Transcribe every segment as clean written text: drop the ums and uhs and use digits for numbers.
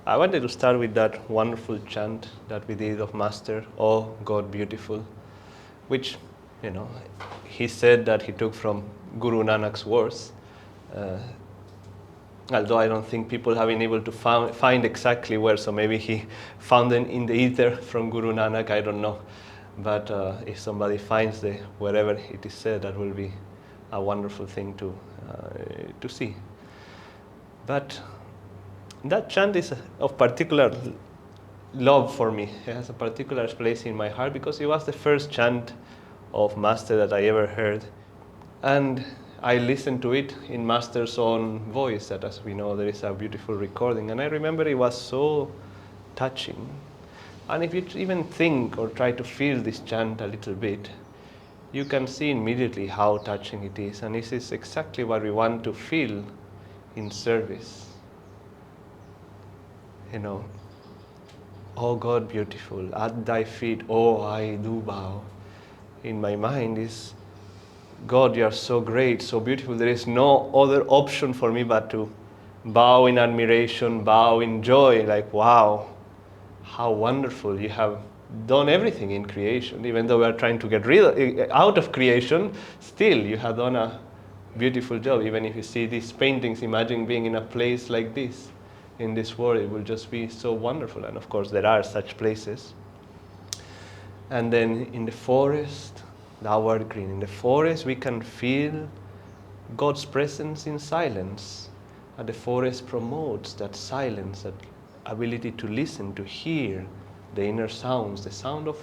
I wanted to start with that wonderful chant that we did of Master, Oh God Beautiful, which, he said that he took from Guru Nanak's words. Although I don't think people have been able to find exactly where, so maybe he found them in the ether from Guru Nanak, I don't know. But if somebody finds wherever it is said, that will be a wonderful thing to see. But that chant is of particular love for me. It has a particular place in my heart because it was the first chant of Master that I ever heard. And I listened to it in Master's own voice, that as we know there is a beautiful recording. And I remember it was so touching. And if you even think or try to feel this chant a little bit, you can see immediately how touching it is. And this is exactly what we want to feel in service. Oh God beautiful, at thy feet, oh I do bow. In my mind is, God, you are so great, so beautiful. There is no other option for me but to bow in admiration, bow in joy, like, wow, how wonderful. You have done everything in creation. Even though we are trying to get out of creation, still you have done a beautiful job. Even if you see these paintings, imagine being in a place like this. In this world, it will just be so wonderful. And of course, there are such places. And then in the forest, thou art green. In the forest, we can feel God's presence in silence. And the forest promotes that silence, that ability to listen, to hear the inner sounds, the sound of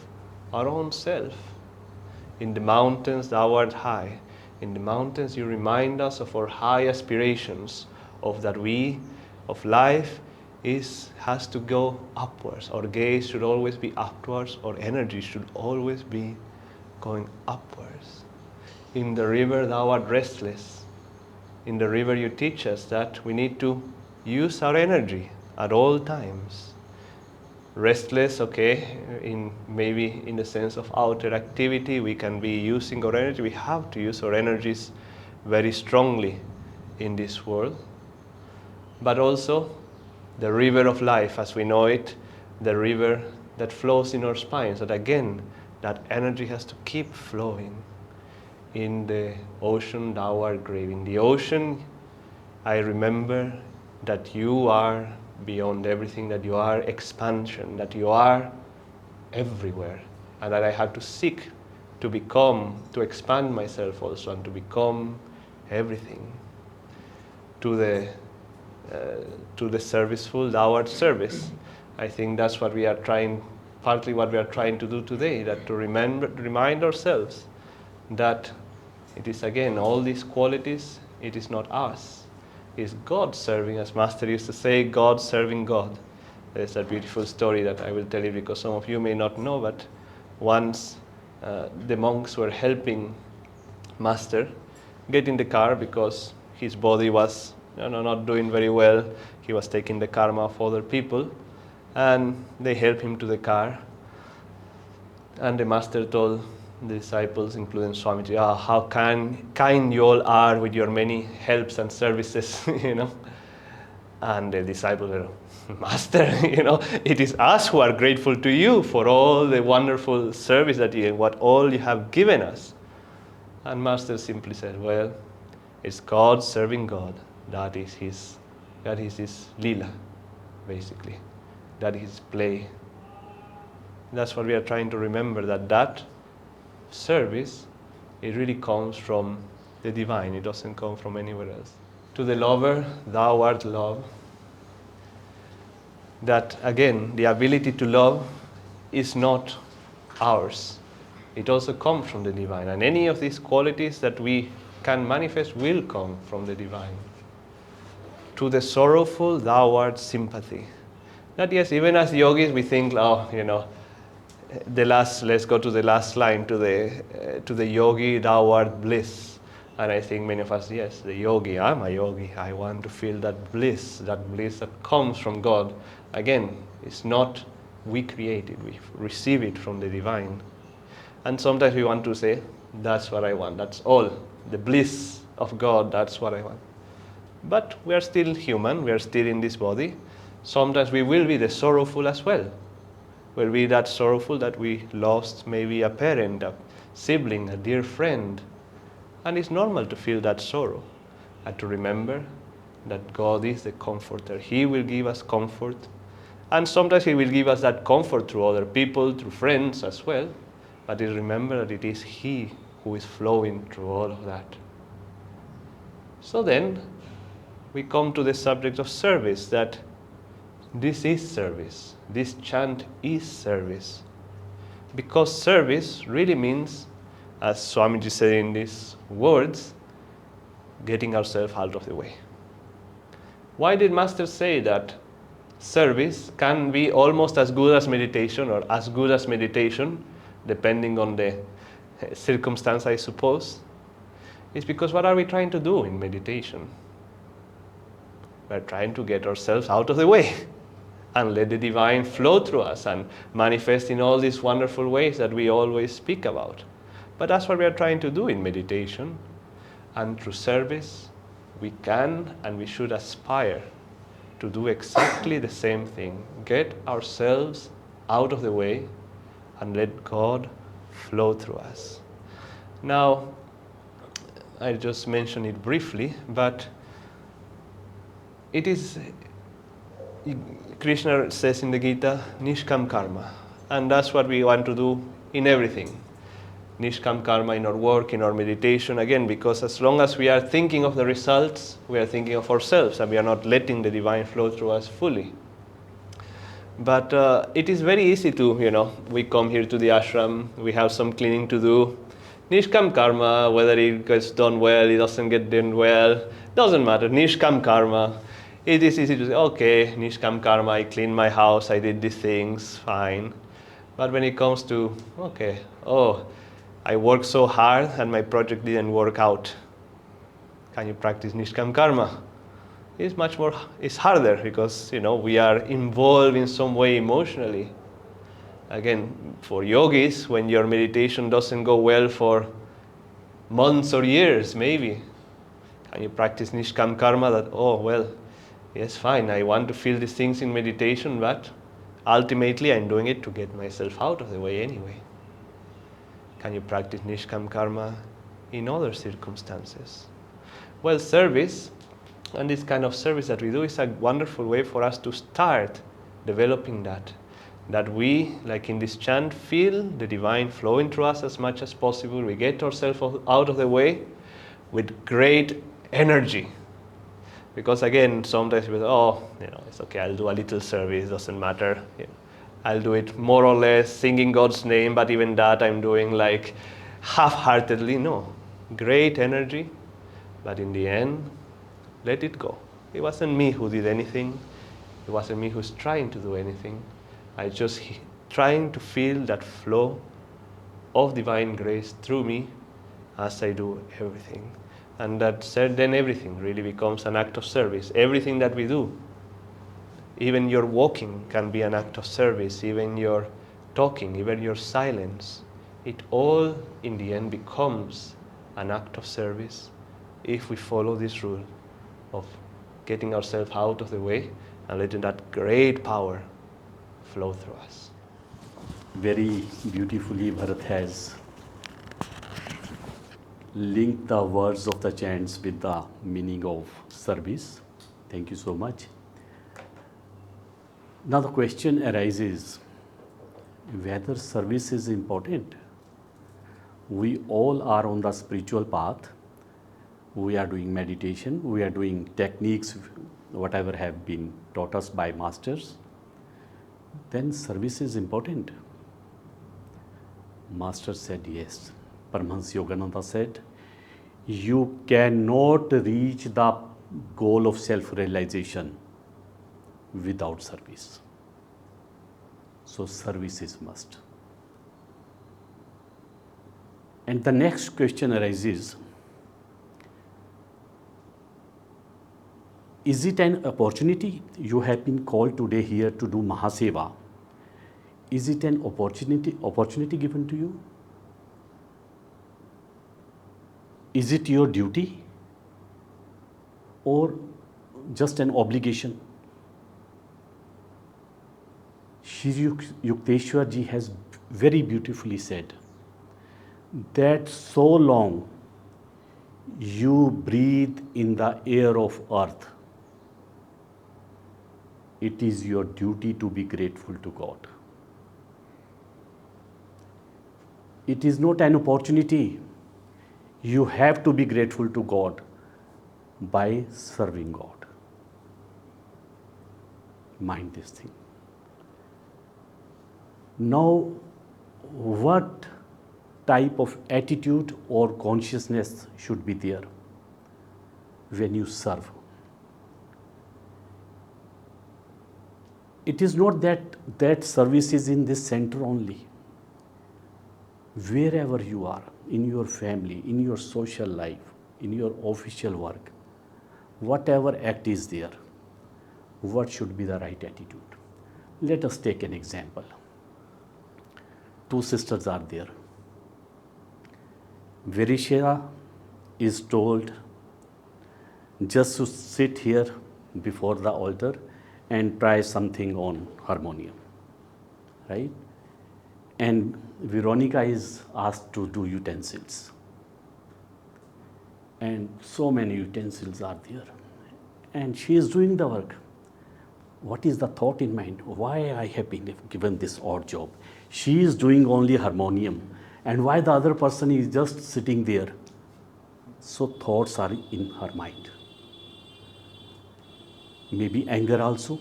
our own self. In the mountains, thou art high. In the mountains, you remind us of our high aspirations, of life has to go upwards. Our gaze should always be upwards. Our energy should always be going upwards. In the river, thou art restless. In the river, you teach us that we need to use our energy at all times. Restless, okay, maybe in the sense of outer activity, we can be using our energy. We have to use our energies very strongly in this world. But also, the river of life, as we know it, the river that flows in our spines, that again, that energy has to keep flowing. In the ocean, thou art grave. In the ocean, I remember that you are beyond everything, that you are expansion, that you are everywhere, and that I have to seek to expand myself also, and to become everything. To the serviceful, thou art service. I think that's what we are trying, partly what we are trying to do today, that to remind ourselves that it is again, all these qualities, it is not us. It is God serving, as Master used to say, God serving God. There's a beautiful story that I will tell you because some of you may not know, but once the monks were helping Master get in the car because his body was not doing very well. He was taking the karma of other people, and they helped him to the car. And the Master told the disciples, including Swamiji, how kind you all are with your many helps and services, And the disciples were, Master, it is us who are grateful to you for all the wonderful service what all you have given us. And Master simply said, well, it's God serving God. That is his lila, basically. That is his play. That's what we are trying to remember, that service, it really comes from the divine. It doesn't come from anywhere else. To the lover, thou art love. That again, the ability to love is not ours. It also comes from the divine. And any of these qualities that we can manifest will come from the divine. To the sorrowful, thou art sympathy. That yes, even as yogis, we think, let's go to the last line, to the yogi, thou art bliss. And I think many of us, yes, the yogi, I'm a yogi. I want to feel that bliss that comes from God. Again, it's not we create it, we receive it from the divine. And sometimes we want to say, that's what I want, that's all. The bliss of God, that's what I want. But we are still human, we are still in this body. Sometimes we will be the sorrowful as well. We'll be that sorrowful that we lost maybe a parent, a sibling, a dear friend. And it's normal to feel that sorrow and to remember that God is the comforter. He will give us comfort. And sometimes He will give us that comfort through other people, through friends as well. But remember that it is He who is flowing through all of that. So then, we come to the subject of service, that this is service. This chant is service. Because service really means, as Swamiji said in these words, getting ourselves out of the way. Why did Master say that service can be almost as good as meditation, or as good as meditation, depending on the circumstance, I suppose? It's because what are we trying to do in meditation? We're trying to get ourselves out of the way and let the divine flow through us and manifest in all these wonderful ways that we always speak about. But that's what we are trying to do in meditation. And through service, we can and we should aspire to do exactly the same thing. Get ourselves out of the way and let God flow through us. Now, I just mentioned it briefly, but it is, Krishna says in the Gita, Nishkam Karma. And that's what we want to do in everything. Nishkam Karma in our work, in our meditation, again, because as long as we are thinking of the results, we are thinking of ourselves and we are not letting the divine flow through us fully. But it is very easy to, we come here to the ashram, we have some cleaning to do. Nishkam Karma, whether it gets done well, it doesn't get done well, doesn't matter. Nishkam Karma. It is easy to say, okay, Nishkam Karma, I cleaned my house, I did these things, fine. But when it comes to, okay, I worked so hard and my project didn't work out. Can you practice Nishkam Karma? It's harder because, we are involved in some way emotionally. Again, for yogis, when your meditation doesn't go well for months or years, maybe, can you practice Nishkam Karma that, yes, fine, I want to feel these things in meditation, but ultimately I'm doing it to get myself out of the way anyway. Can you practice Nishkam Karma in other circumstances? Well, service, and this kind of service that we do, is a wonderful way for us to start developing that we, like in this chant, feel the divine flowing through us as much as possible. We get ourselves out of the way with great energy. Because again, sometimes we say, it's okay, I'll do a little service, doesn't matter. I'll do it more or less, singing God's name, but even that I'm doing like half-heartedly. No, great energy, but in the end, let it go. It wasn't me who did anything. It wasn't me who's trying to do anything. I just trying to feel that flow of divine grace through me as I do everything. And that said, then everything really becomes an act of service. Everything that we do, even your walking can be an act of service, even your talking, even your silence. It all in the end becomes an act of service if we follow this rule of getting ourselves out of the way and letting that great power flow through us. Very beautifully, Bharat has linked the words of the chants with the meaning of service. Thank you so much. Now the question arises whether service is important. We all are on the spiritual path. We are doing meditation. We are doing techniques, whatever have been taught us by masters. Then service is important. Master said yes. Paramahansa Yogananda said, you cannot reach the goal of self-realization without service. So service is must. And the next question arises, is it an opportunity? You have been called today here to do Mahaseva. Is it an opportunity given to you? Is it your duty or just an obligation? Shri Yukteswar ji has very beautifully said that so long you breathe in the air of earth, it is your duty to be grateful to God. It is not an opportunity. You have to be grateful to God by serving God. Mind this thing. Now, what type of attitude or consciousness should be there when you serve? It is not that service is in this center only. Wherever you are, in your family, in your social life, in your official work, whatever act is there, what should be the right attitude? Let us take an example. Two sisters are there. Virisha is told just to sit here before the altar and try something on harmonium, right? And Veronica is asked to do utensils. And so many utensils are there. And she is doing the work. What is the thought in mind? Why I have been given this odd job? She is doing only harmonium. And why the other person is just sitting there? So thoughts are in her mind. Maybe anger also.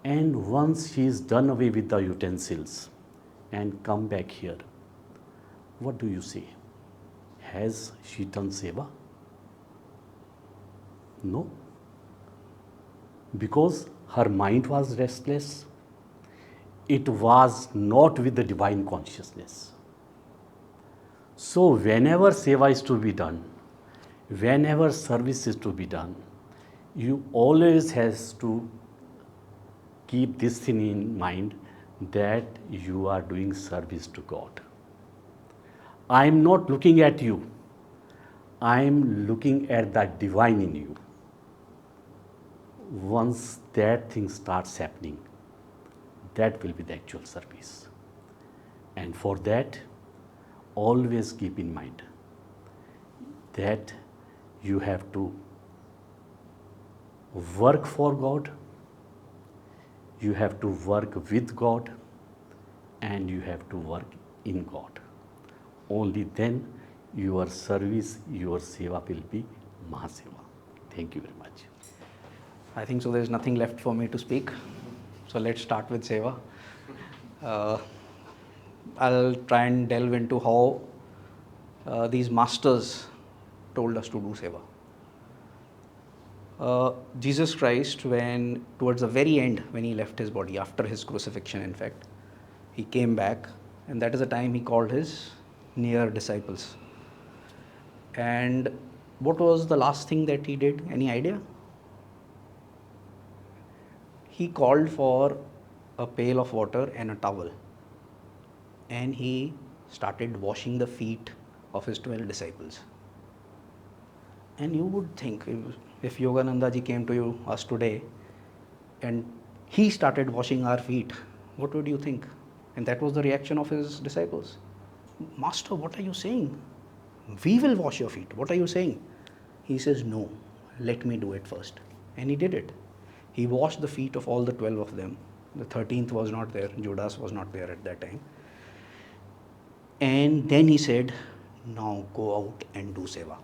And once she is done away with the utensils and come back here, what do you say? Has she done seva? No. Because her mind was restless. It was not with the divine consciousness. So whenever seva is to be done, whenever service is to be done, you always has to keep this thing in mind that you are doing service to God. I am not looking at you. I am looking at that divine in you. Once that thing starts happening, that will be the actual service. And for that, always keep in mind that you have to work for God, you have to work with God, and you have to work in God. Only then your service, your seva will be Mahaseva. Thank you very much. I think so there's nothing left for me to speak. So let's start with Seva. I'll try and delve into how these masters told us to do Seva. Jesus Christ, when towards the very end, when he left his body, after his crucifixion in fact, he came back, and that is the time he called his near disciples. And what was the last thing that he did? Any idea? He called for a pail of water and a towel, and he started washing the feet of his 12 disciples. And you would think, if Yogananda ji came to us today and he started washing our feet, what would you think? And that was the reaction of his disciples. Master, what are you saying? We will wash your feet. What are you saying? He says, no, let me do it first. And he did it. He washed the feet of all the 12 of them. The 13th was not there. Judas was not there at that time. And then he said, now go out and do seva.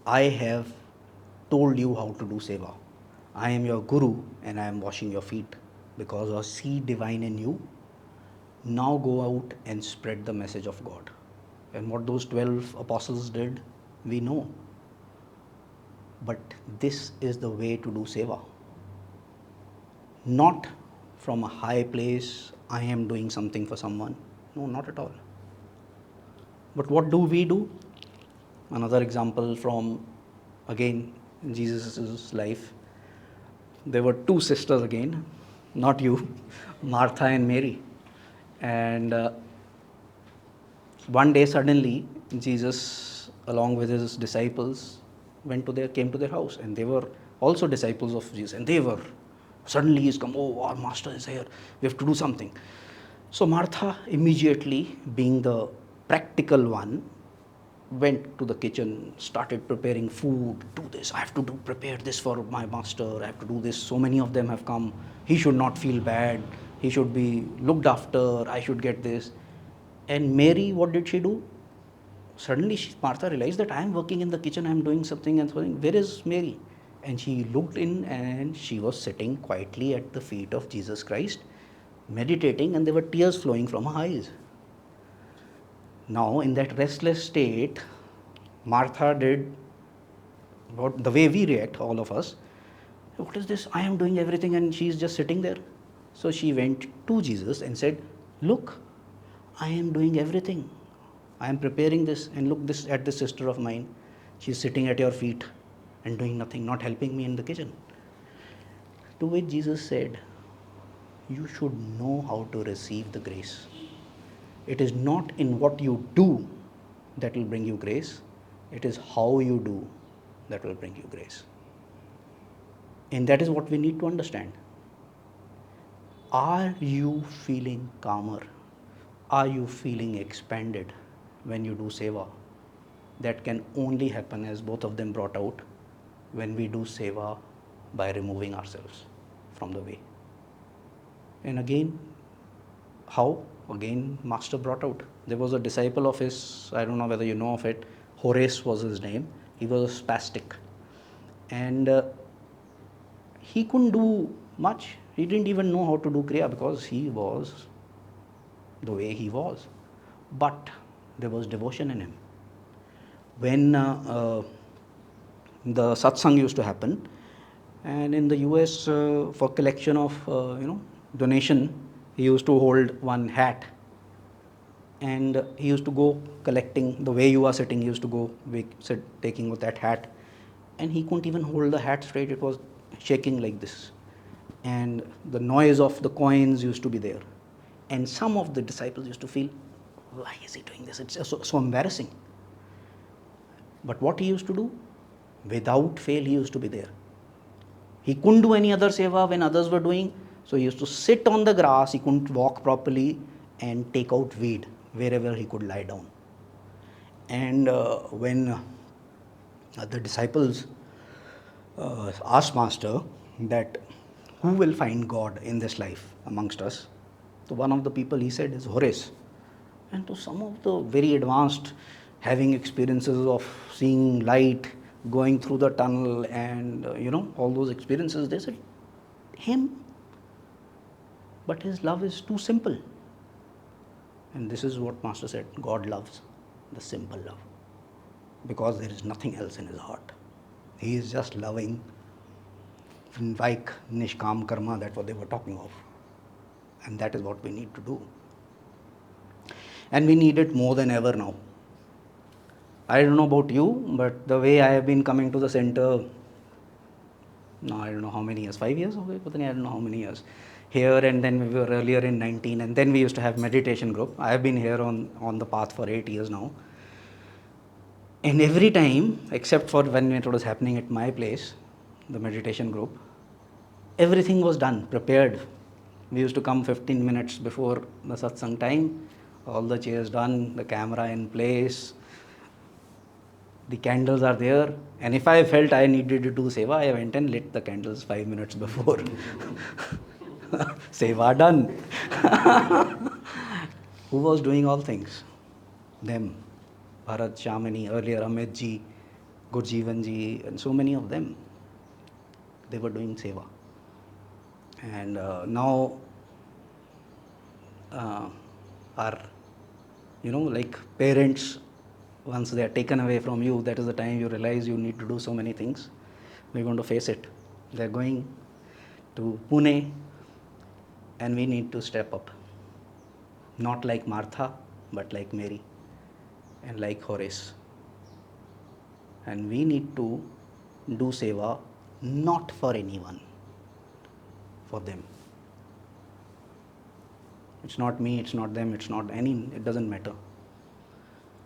I have told you how to do seva. I am your guru and I am washing your feet because I see divine in you. Now go out and spread the message of God. And what those 12 apostles did, we know. But this is the way to do seva. Not from a high place, I am doing something for someone. No, not at all. But what do we do? Another example from, again, Jesus' life. There were two sisters again, not you, Martha and Mary. And one day suddenly, Jesus, along with his disciples, came to their house, and they were also disciples of Jesus, and they were, suddenly he's come, oh, our master is here, we have to do something. So Martha immediately, being the practical one, went to the kitchen, started preparing food, do this, I have to prepare this for my master, I have to do this, so many of them have come, he should not feel bad, he should be looked after, I should get this. And Mary, what did she do? Suddenly Martha realized that I am working in the kitchen, I am doing something and something, where is Mary? And she looked in and she was sitting quietly at the feet of Jesus Christ, meditating, and there were tears flowing from her eyes. Now, in that restless state, Martha did what the way we react, all of us. What is this? I am doing everything and she is just sitting there. So she went to Jesus and said, look, I am doing everything. I am preparing this, and look this at this sister of mine. She is sitting at your feet and doing nothing, not helping me in the kitchen. To which Jesus said, you should know how to receive the grace. It is not in what you do that will bring you grace. It is how you do that will bring you grace. And that is what we need to understand. Are you feeling calmer? Are you feeling expanded when you do seva? That can only happen, as both of them brought out, when we do seva by removing ourselves from the way. And again, how? Again, Master brought out. There was a disciple of his, I don't know whether you know of it, Horace was his name. He was a spastic. And he couldn't do much. He didn't even know how to do Kriya because he was the way he was. But there was devotion in him. When the Satsang used to happen, and in the US for collection of donation, he used to hold one hat, and he used to go collecting the way you are sitting. He used to go taking with that hat, and he couldn't even hold the hat straight. It was shaking like this, and the noise of the coins used to be there, and some of the disciples used to feel, why is he doing this? It's just so embarrassing. But what he used to do, without fail, he used to be there. He couldn't do any other seva when others were doing, so he used to sit on the grass. He couldn't walk properly and take out weed wherever he could lie down. And when the disciples asked Master that who will find God in this life amongst us, so one of the people he said is Horace. And to some of the very advanced, having experiences of seeing light, going through the tunnel, and all those experiences, they said, him. But his love is too simple. And this is what Master said, God loves the simple love, because there is nothing else in his heart. He is just loving, like Nishkam Karma, that's what they were talking of. And that is what we need to do. And we need it more than ever now. I don't know about you, but the way I have been coming to the center, now I don't know how many years, 5 years? Okay, I don't know how many years. Here, and then we were earlier in 19, and then we used to have meditation group. I have been here on the path for 8 years now. And every time, except for when it was happening at my place, the meditation group, everything was done, prepared. We used to come 15 minutes before the satsang time, all the chairs done, the camera in place, the candles are there, and if I felt I needed to do seva, I went and lit the candles 5 minutes before. Seva done. Who was doing all things? Them. Bharat, Shamini, earlier Amit ji, Gurjeevan ji, and so many of them. They were doing seva. And now our, like parents, once they are taken away from you, that is the time you realize you need to do so many things. We're going to face it. They're going to Pune, and we need to step up. Not like Martha, but like Mary and like Horace. And we need to do seva not for anyone, for them. It's not me, it's not them, it's not any, it doesn't matter.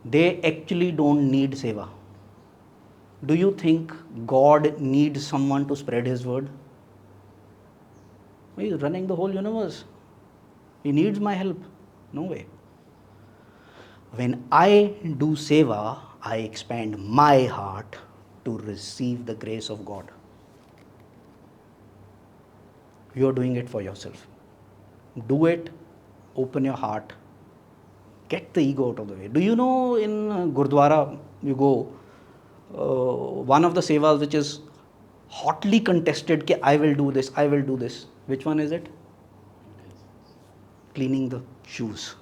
They actually don't need seva. Do you think God needs someone to spread His word? He is running the whole universe. He needs my help? No way. When I do Seva, I expand my heart to receive the grace of God. You are doing it for yourself. Do it, open your heart, get the ego out of the way. Do you know in Gurdwara, you go, one of the sevas which is hotly contested, कि I will do this, I will do this. Which one is it? Cleaning the shoes,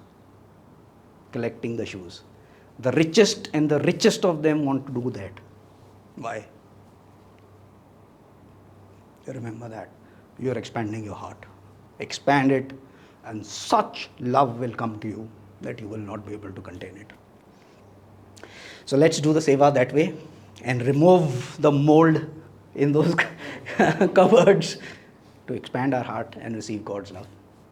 collecting the shoes. The richest and the richest of them want to do that. Why? You remember that. You are expanding your heart. Expand it, and such love will come to you that you will not be able to contain it. So let's do the seva that way and remove the mold in those cupboards to expand our heart and receive God's love.